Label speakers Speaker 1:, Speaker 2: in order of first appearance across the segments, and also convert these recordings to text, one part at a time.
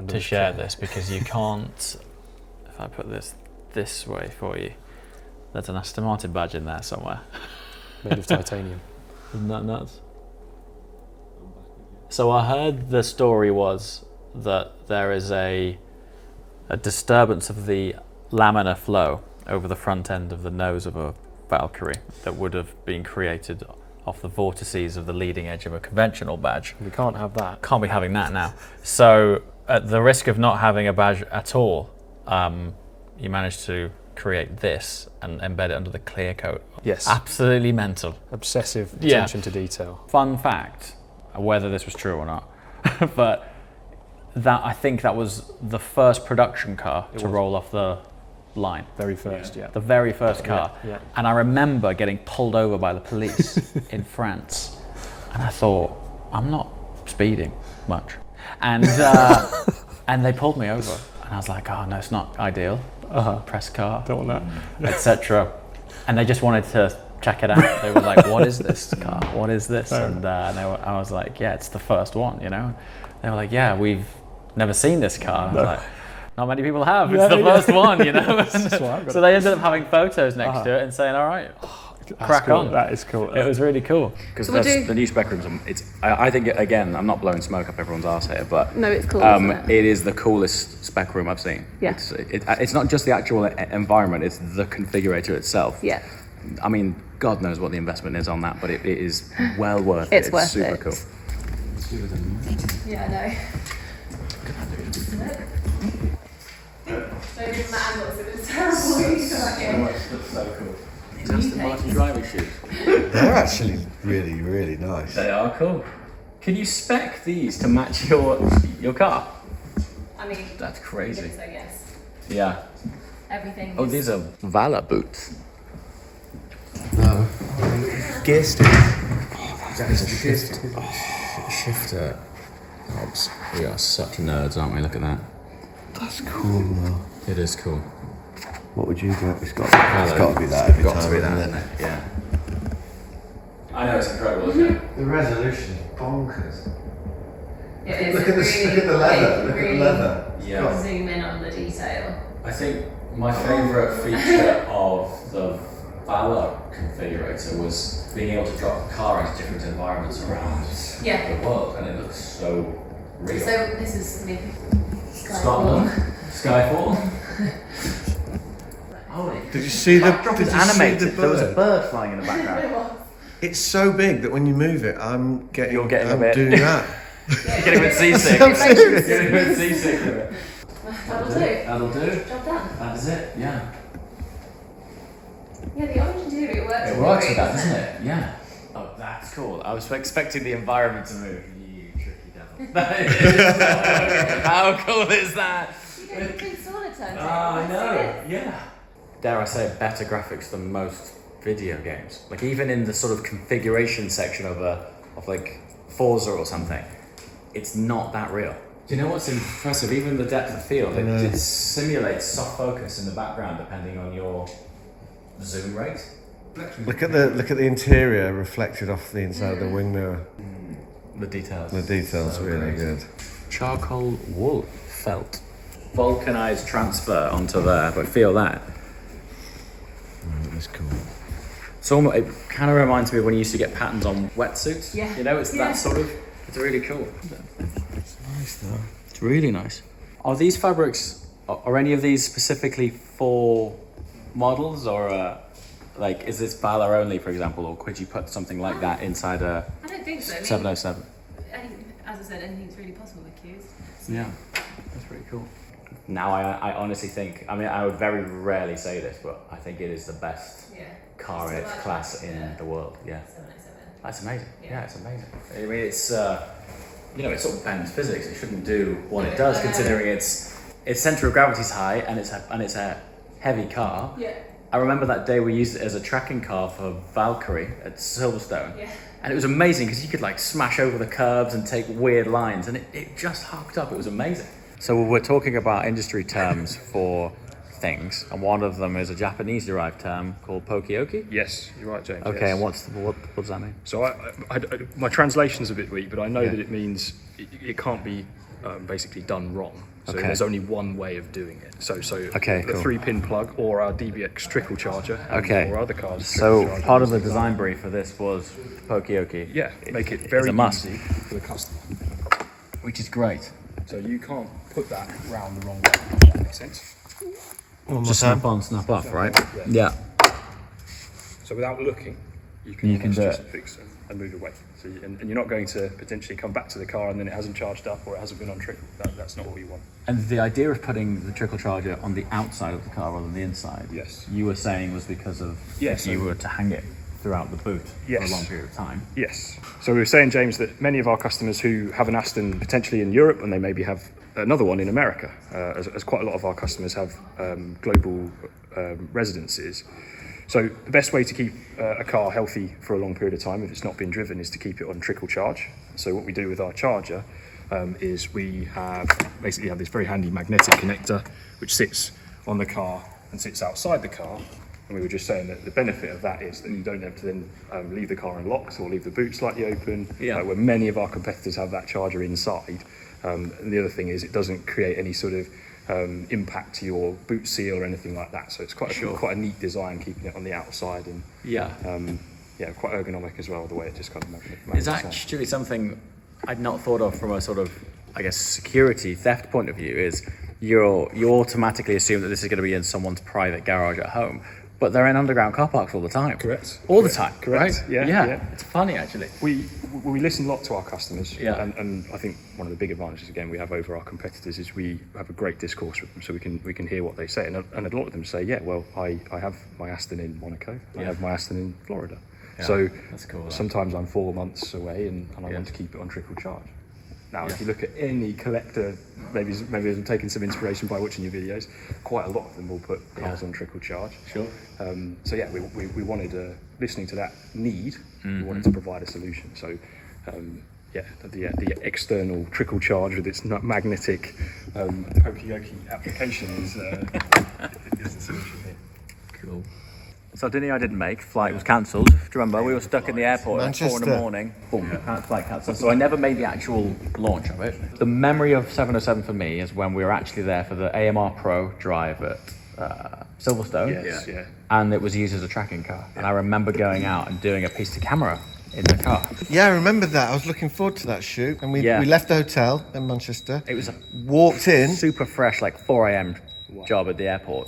Speaker 1: to share this because you can't. If I put this way for you, there's an Aston Martin badge in there somewhere.
Speaker 2: Made of titanium.
Speaker 1: Isn't that nuts? So I heard the story was that there is a disturbance of the laminar flow over the front end of the nose of a Valkyrie that would have been created off the vortices of the leading edge of a conventional badge.
Speaker 2: We can't have that.
Speaker 1: Can't be having that now. So at the risk of not having a badge at all, you managed to create this and embed it under the clear coat.
Speaker 2: Yes.
Speaker 1: Absolutely mental.
Speaker 2: Obsessive attention to detail.
Speaker 1: Fun fact, whether this was true or not, but I think that was the first production car to roll off the line.
Speaker 2: Very first, yeah.
Speaker 1: The very first car.
Speaker 2: Yeah.
Speaker 1: And I remember getting pulled over by the police in France. And I thought, I'm not speeding much. And and they pulled me over. And I was like, oh no, it's not ideal. Press car.
Speaker 2: Don't want that.
Speaker 1: Etc. And they just wanted to check it out. They were like, what is this car? What is this? And I was like, yeah, it's the first one, you know? They were like, yeah, we've never seen this car. And I was like, not many people have. It's the first one, you know? So they ended up having photos next to it and saying, all right, crack on.
Speaker 2: That is cool.
Speaker 1: It was really cool.
Speaker 3: Because the new spec rooms, I think, again, I'm not blowing smoke up everyone's arse here, but
Speaker 4: no, it's cool, isn't it?
Speaker 3: It is the coolest spec room I've seen.
Speaker 4: Yeah.
Speaker 3: It's not just the actual environment, it's the configurator itself.
Speaker 4: Yeah.
Speaker 3: I mean, God knows what the investment is on that, but it is well worth it.
Speaker 4: It's worth
Speaker 3: super
Speaker 4: it.
Speaker 3: cool.
Speaker 4: Yeah, I know. So give them that angle, it's terrible.
Speaker 3: That's so cool. These Aston Martin driving shoes.
Speaker 5: They're actually really, really nice.
Speaker 3: They are cool. Can you spec these to match your car?
Speaker 4: I mean,
Speaker 3: That's crazy.
Speaker 4: so yes.
Speaker 3: Yeah.
Speaker 4: Everything.
Speaker 3: Oh, these are Valor boots.
Speaker 5: No. Gear stick. That is a shifter.
Speaker 3: Shifter. Hobbs. We are such nerds, aren't we? Look at that.
Speaker 5: That's cool, though.
Speaker 3: It is cool.
Speaker 5: What would you go? It's got to be that every time.
Speaker 3: Got to be that,
Speaker 5: isn't
Speaker 3: isn't it? Yeah. I know, it's incredible, isn't it?
Speaker 5: The resolution is bonkers.
Speaker 4: It is
Speaker 5: Look at the leather. Look at the leather.
Speaker 3: Yeah.
Speaker 4: Zoom in on the detail.
Speaker 3: I think my favourite feature of the Valor configurator was being able to drop the car into different environments around the world, and it looks so real.
Speaker 4: So this is
Speaker 3: Scotland, Skyfall. Oh,
Speaker 5: Did you see the?
Speaker 3: Drop
Speaker 5: Did
Speaker 3: is
Speaker 5: you
Speaker 3: animated.
Speaker 5: see the
Speaker 3: There was a
Speaker 5: bird?
Speaker 3: bird flying in the background.
Speaker 5: It's so big that when you move it, I'm getting.
Speaker 3: You're getting a
Speaker 5: I'm
Speaker 3: bit-
Speaker 5: doing that.
Speaker 3: You're getting a bit seasick.
Speaker 5: I'm serious.
Speaker 3: Getting a bit seasick with it.
Speaker 4: That'll do.
Speaker 3: That'll do.
Speaker 4: Job done.
Speaker 3: That is it. Yeah.
Speaker 4: Yeah, the orange interior works.
Speaker 3: It works with that, doesn't it? Yeah. Oh, that's cool. I was expecting the environment to move. You tricky devil. That is how cool is that?
Speaker 4: You get a big sauna turn.
Speaker 3: I know. Yeah. Dare I say, better graphics than most video games. Like even in the sort of configuration section of like Forza or something, it's not that real. Do you know what's impressive? Even the depth of field, it simulates soft focus in the background depending on your zoom rate.
Speaker 5: Look at the interior reflected off the inside of the wing mirror.
Speaker 3: The details.
Speaker 5: The details
Speaker 3: So
Speaker 5: really
Speaker 3: crazy.
Speaker 5: good.
Speaker 3: Charcoal wool felt. Vulcanized transfer onto there, but feel that.
Speaker 5: That's cool.
Speaker 3: So it kind of reminds me of when you used to get patterns on wetsuits.
Speaker 4: Yeah.
Speaker 3: You know, it's that sort of. It's really cool.
Speaker 5: It's nice though.
Speaker 3: It's really nice. Are these fabrics? Are any of these specifically for models, or like is this Valor only, for example, or could you put something like that inside a
Speaker 4: I don't think so. I mean,
Speaker 3: 707?
Speaker 4: As I said, anything's really possible with Qs.
Speaker 3: Yeah, that's pretty cool. Now I honestly think, I mean, I would very rarely say this, but I think it is the best car in its class in the world. Yeah.
Speaker 4: 707.
Speaker 3: That's amazing. Yeah, it's amazing. I mean, it's you know, it sort of bends physics. It shouldn't do what it does, considering its center of gravity is high and it's a heavy car.
Speaker 4: Yeah.
Speaker 3: I remember that day we used it as a tracking car for Valkyrie at Silverstone.
Speaker 4: Yeah.
Speaker 3: And it was amazing because you could like smash over the curbs and take weird lines, and it just hooked up. It was amazing. So we're talking about industry terms for things, and one of them is a Japanese-derived term called pokioki.
Speaker 2: Yes, you're right, James.
Speaker 3: Okay,
Speaker 2: yes.
Speaker 3: and what does that mean?
Speaker 2: So my translation's a bit weak, but I know that it means it can't be basically done wrong. So
Speaker 3: Okay.
Speaker 2: there's only one way of doing it. So
Speaker 3: Okay,
Speaker 2: the
Speaker 3: cool.
Speaker 2: 3-pin plug or our DBX trickle charger, and
Speaker 3: Okay.
Speaker 2: or other cars.
Speaker 3: So
Speaker 2: trickle charger
Speaker 3: part of
Speaker 2: is
Speaker 3: the
Speaker 2: designed-
Speaker 3: design brief for this was Pokioki.
Speaker 2: Yeah, make it
Speaker 3: It's
Speaker 2: very
Speaker 3: a must.
Speaker 2: easy for the customer.
Speaker 3: Which is great.
Speaker 2: So you can't put that round the wrong way. If that makes sense.
Speaker 3: Just snap on, snap off, right? Yeah.
Speaker 2: So without looking, you can
Speaker 3: You can do
Speaker 2: just
Speaker 3: it.
Speaker 2: fix and move away. So and you're not going to potentially come back to the car and then it hasn't charged up or it hasn't been on trickle. That's not what we want.
Speaker 3: And the idea of putting the trickle charger on the outside of the car rather than the inside,
Speaker 2: Yes.
Speaker 3: you were saying was because of
Speaker 2: Yes.
Speaker 3: if you were to hang it throughout the boot for a
Speaker 2: Yes.
Speaker 3: long period of time.
Speaker 2: Yes. So we were saying, James, that many of our customers who have an Aston potentially in Europe and they maybe have another one in America, as quite a lot of our customers have global residences. So the best way to keep a car healthy for a long period of time, if it's not been driven, is to keep it on trickle charge. So what we do with our charger is we basically have this very handy magnetic connector which sits on the car and sits outside the car. And we were just saying that the benefit of that is that you don't have to then leave the car unlocked or leave the boot slightly open, where many of our competitors have that charger inside. And the other thing is it doesn't create any sort of impact to your boot seal or anything like that. So it's quite a neat design, keeping it on the outside and quite ergonomic as well, the way it just kind of
Speaker 3: It's actually something I'd not thought of from a sort of, I guess, security theft point of view. Is you automatically assume that this is going to be in someone's private garage at home, but they're in underground car parks all the time.
Speaker 2: Correct.
Speaker 3: All the time.
Speaker 2: Correct.
Speaker 3: Right?
Speaker 2: Yeah.
Speaker 3: It's funny actually.
Speaker 2: We listen a lot to our customers,
Speaker 3: Yeah.
Speaker 2: and I think one of the big advantages again we have over our competitors is we have a great discourse with them, so we can hear what they say, and a lot of them say, yeah, well, I have my Aston in Monaco, I have my Aston in Florida, so
Speaker 3: that's cool, that.
Speaker 2: sometimes I'm 4 months away and I want to keep it on trickle charge. Now, if you look at any collector, maybe I'm taking some inspiration by watching your videos, quite a lot of them will put cars on trickle charge.
Speaker 3: Sure.
Speaker 2: So yeah, we wanted, listening to that need, we wanted to provide a solution. So the external trickle charge with its magnetic Pokioki application is the solution here.
Speaker 3: Cool. So dinner I didn't make. Flight was cancelled. Do you remember? We were stuck in the airport at 4
Speaker 5: Manchester.
Speaker 3: a.m. Boom, flight cancelled. So I never made the actual launch of it. The memory of 707 for me is when we were actually there for the AMR Pro drive at Silverstone.
Speaker 2: Yes, yeah.
Speaker 3: And it was used as a tracking car. And I remember going out and doing a piece to camera in the car.
Speaker 5: Yeah, I remember that. I was looking forward to that shoot. And we left the hotel in Manchester.
Speaker 3: It was a
Speaker 5: Walked in.
Speaker 3: super fresh, like 4 a.m. job at the airport.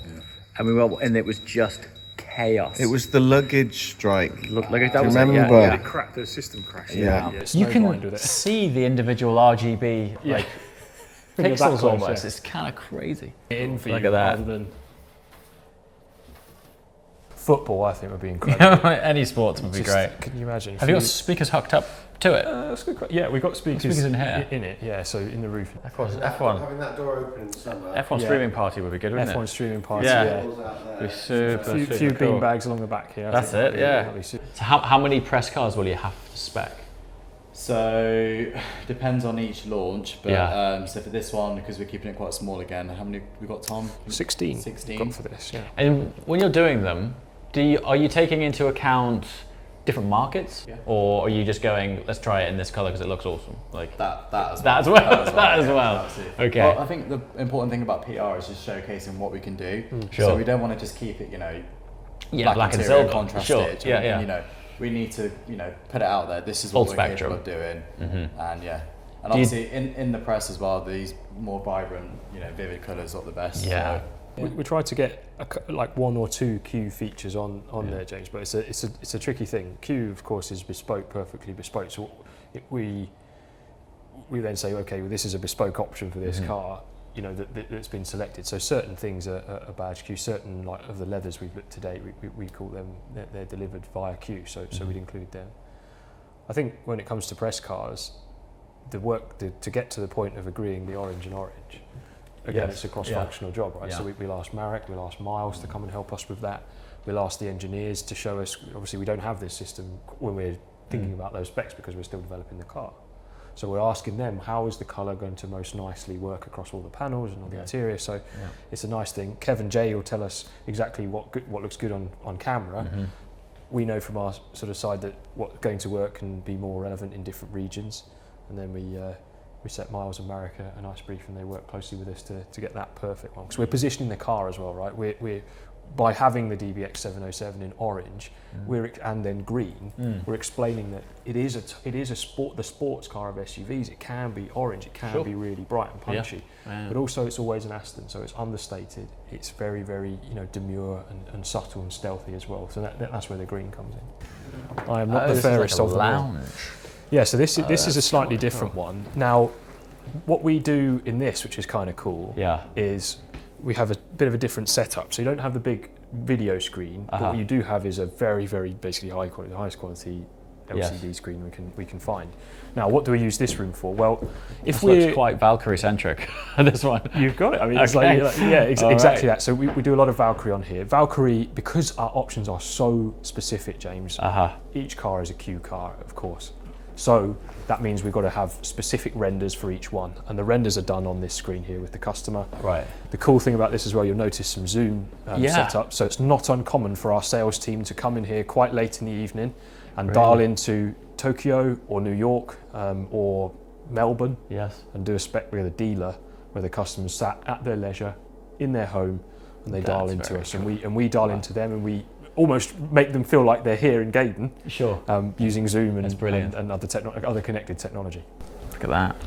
Speaker 3: And we were, and it was just chaos.
Speaker 5: It was the luggage strike.
Speaker 3: Look, that
Speaker 5: Do you
Speaker 3: was
Speaker 5: remember?
Speaker 3: it. Yeah.
Speaker 2: It cracked, the system crashed.
Speaker 5: Yeah.
Speaker 1: You
Speaker 2: snowblind with
Speaker 1: can
Speaker 2: it.
Speaker 1: see the individual RGB like
Speaker 2: When you're that
Speaker 1: pixels
Speaker 2: close,
Speaker 1: almost.
Speaker 2: yeah.
Speaker 1: It's kind of crazy.
Speaker 2: In for
Speaker 1: Look
Speaker 2: you
Speaker 1: at that.
Speaker 2: rather than football. I think would be incredible.
Speaker 1: Any sports would be
Speaker 2: Just-
Speaker 1: great.
Speaker 2: Can you imagine?
Speaker 1: Have you got speakers hooked up to it?
Speaker 2: That's a good question. Yeah, we've got speakers,
Speaker 1: Speakers in here?
Speaker 2: In it, yeah. So in the roof.
Speaker 1: Of course, F1
Speaker 5: Having that door open in summer.
Speaker 1: F1
Speaker 2: Yeah.
Speaker 1: streaming party would be good, wouldn't
Speaker 2: F1
Speaker 1: it?
Speaker 2: streaming party.
Speaker 1: Yeah.
Speaker 2: Yeah.
Speaker 1: Be super,
Speaker 2: A few
Speaker 1: super cool.
Speaker 2: bean bags along the back here. I
Speaker 1: That's
Speaker 2: think
Speaker 1: it, yeah.
Speaker 2: that'd be super.
Speaker 1: So how many press cars will you have to spec?
Speaker 6: So depends on each launch, but
Speaker 1: Yeah.
Speaker 6: so for this one, because we're keeping it quite small again, how many we got, Tom?
Speaker 2: 16.
Speaker 6: 16.
Speaker 2: Got for this. Yeah.
Speaker 1: And when you're doing them, are you taking into account different markets, or are you just going, let's try it in this color because it looks awesome? Like
Speaker 6: That as
Speaker 1: that
Speaker 6: well.
Speaker 1: as well.
Speaker 6: Absolutely.
Speaker 1: Okay.
Speaker 6: Well, I think the important thing about PR is just showcasing what we can do.
Speaker 1: Sure.
Speaker 6: So we don't want to just keep it,
Speaker 1: black and
Speaker 6: interior,
Speaker 1: silver.
Speaker 6: contrast
Speaker 1: Sure.
Speaker 6: stitch.
Speaker 1: Yeah,
Speaker 6: And,
Speaker 1: yeah.
Speaker 6: we need to, put it out there. This is
Speaker 1: Full
Speaker 6: what we're
Speaker 1: spectrum.
Speaker 6: capable of doing. And
Speaker 1: Do
Speaker 6: yeah. And
Speaker 1: you-
Speaker 6: obviously in the press as well, these more vibrant, vivid colours are the best.
Speaker 1: Yeah.
Speaker 6: So,
Speaker 2: We tried to get like 1 or 2 Q features on there, James, but it's a tricky thing. Q, of course, is bespoke, perfectly bespoke. So we then say, okay, well, this is a bespoke option for this car, that's been selected. So certain things are badge Q. Certain like of the leathers we've looked today, we call them they're delivered via Q. So we'd include them. I think when it comes to press cars, the work to get to the point of agreeing the orange and orange. Again,
Speaker 1: Yes.
Speaker 2: it's a cross-functional job, right?
Speaker 1: Yeah.
Speaker 2: So we'll ask Marek, we'll ask Miles to come and help us with that. We'll ask the engineers to show us. Obviously, we don't have this system when we're thinking about those specs because we're still developing the car. So we're asking them, how is the colour going to most nicely work across all the panels and all the interior? So it's a nice thing. Kevin J will tell us exactly what looks good on camera. We know from our sort of side that what's going to work can be more relevant in different regions, and then we
Speaker 7: we set Miles America a nice brief, and they work closely with us to get that perfect one. Because we're positioning the car as well, right? We're by having the DBX 707 in orange, and then green, we're explaining that it is a sport, the sports car of SUVs. It can be orange, it can be really bright and punchy, but also it's always an Aston, so it's understated. It's very, very demure and subtle and stealthy as well. So that's where the green comes in. I am not the fairest of them all. Yeah, so this is a slightly different one. Now, what we do in this, which is kind of cool, is we have a bit of a different setup. So you don't have the big video screen, but what you do have is a very, very basically high quality, the highest quality LCD screen we can find. Now, what do we use this room for? Well, if we
Speaker 1: looks quite Valkyrie centric. This one,
Speaker 7: you've got it. I mean, it's exactly that. So we do a lot of Valkyrie on here. Valkyrie, because our options are so specific, James. Each car is a Q car, of course. So that means we've got to have specific renders for each one, and the renders are done on this screen here with the customer.
Speaker 1: Right.
Speaker 7: The cool thing about this as well, you'll notice some zoom setup, so it's not uncommon for our sales team to come in here quite late in the evening and dial into Tokyo or New York or Melbourne, and do a spec with a dealer where the customer's sat at their leisure in their home, and they dial into us, cool. and we dial into them, and we almost make them feel like they're here in Gaydon. Using Zoom and other connected technology.
Speaker 1: Look at that.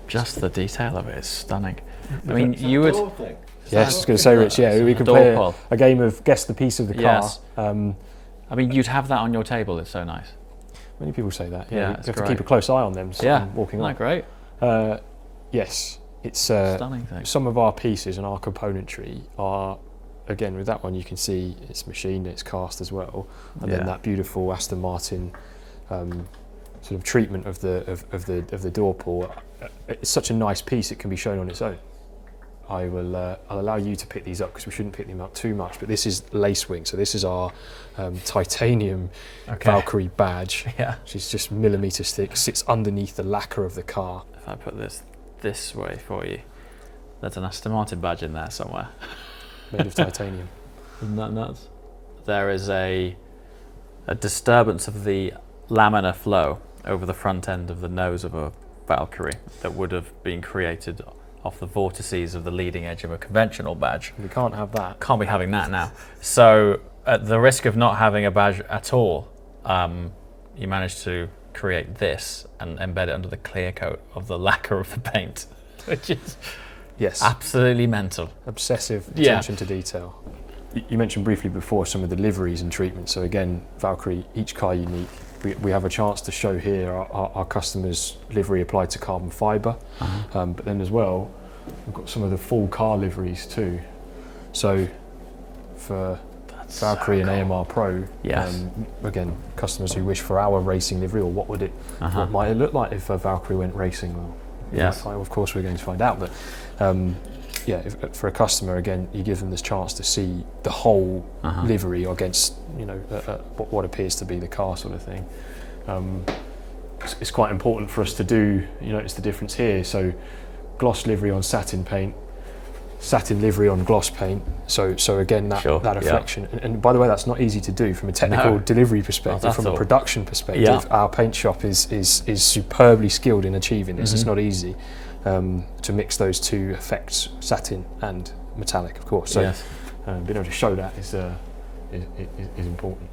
Speaker 1: Just the detail of it is stunning. I mean, you would.
Speaker 7: Yes, I was going to say, Rich. Yeah, we could play a game of guess the piece of the car.
Speaker 1: Yes. I mean, you'd have that on your table. It's so nice.
Speaker 7: Many people say that. Yeah, you have to keep a close eye on them. Walking on.
Speaker 1: Great.
Speaker 7: Yes, it's
Speaker 1: stunning thing.
Speaker 7: Some of our pieces and our componentry are. Again, with that one, you can see it's machined, it's cast as well, and then that beautiful Aston Martin sort of treatment of the door pull. It's such a nice piece; it can be shown on its own. I'll allow you to pick these up because we shouldn't pick them up too much. But this is lace wing, so this is our titanium Valkyrie badge. She's just millimetre thick, sits underneath the lacquer of the car.
Speaker 1: If I put this way for you, there's an Aston Martin badge in there somewhere.
Speaker 7: Made of titanium.
Speaker 1: Isn't that nuts? There is a disturbance of the laminar flow over the front end of the nose of a Valkyrie that would have been created off the vortices of the leading edge of a conventional badge.
Speaker 7: We can't have that.
Speaker 1: Can't be having that now. So at the risk of not having a badge at all, you managed to create this and embed it under the clear coat of the lacquer of the paint, which is absolutely mental.
Speaker 7: Obsessive attention to detail. You mentioned briefly before some of the liveries and treatments. So again, Valkyrie, each car unique. We have a chance to show here our customers' livery applied to carbon fibre, but then as well, we've got some of the full car liveries too. So for Valkyrie and AMR Pro, again, customers who wish for our racing livery, or what might it look like if a Valkyrie went racing? Well, of course we're going to find out, but for a customer, again, you give them this chance to see the whole livery against what appears to be the car sort of thing. It's quite important for us to do. You notice the difference here. So gloss livery on satin paint, satin livery on gloss paint. So again, that reflection. And by the way, that's not easy to do from a technical delivery perspective. From a production perspective, our paint shop is superbly skilled in achieving this. It's not easy to mix those two effects, satin and metallic, of course. So being able to show that is important.